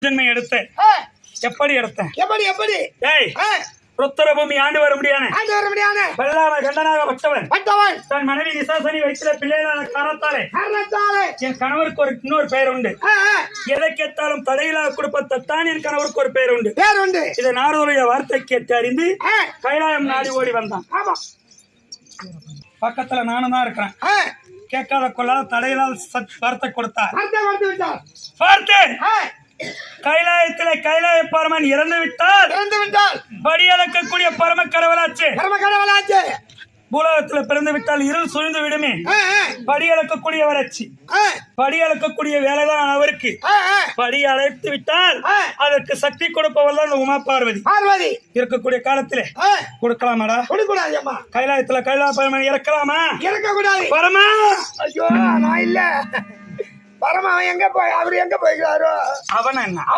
ஜென்மை எடுத்தேன். எப்படி எடுத்தேன்? எப்படி எப்படி? ஏய், ருத்திர பூமி ஆண்டு வர முடியானே, வெள்ளாம கண்டனாக பட்டவன் தன் மனைவி நிசாசனி வைத்திர பிள்ளைகளான காரணத்தாலே என் கணவருக்கு ஒரு இன்னொரு பெயர் உண்டு. எதை கேட்டாலும் தடையில்லாத கொடுப்பத்தான் என் கணவருக்கு ஒரு பெயர் உண்டு. இதை நாரதருடைய வார்த்தை கேட்டு அறிந்து கைலாயம் நாடி ஓடி வந்தான். பக்கத்துல நானும் தான் இருக்கிறேன். கேட்காத கொள்ளாத தடையில்லாத வார்த்தை கொடுத்தார். கைலாயத்திலே கைலாய பரமன் இறந்து விட்டால் படி அளக்கக்கூடிய பரம கடவுளாச்சு. பூலோகத்துல பிறந்து விட்டால் இருள் சுழிந்து விடுமே. படி அளக்கக்கூடிய வறட்சி, படி அளக்கக்கூடிய வேலைதான் அவருக்கு. படி அழைத்து விட்டால் அதற்கு சக்தி கொடுப்பவள் தான் உமா பார்வதி. இருக்கக்கூடிய காலத்திலே கொடுக்கலாமாடா? கைலாயத்துல கைலாய பரமன் இறக்கலாமா? இறக்கக்கூடாது. பரமா, ஐயோ நான் இல்ல. பரமா அவன் எங்க போய் அவரு எங்க போய்கிறாரோ அவன் என்ன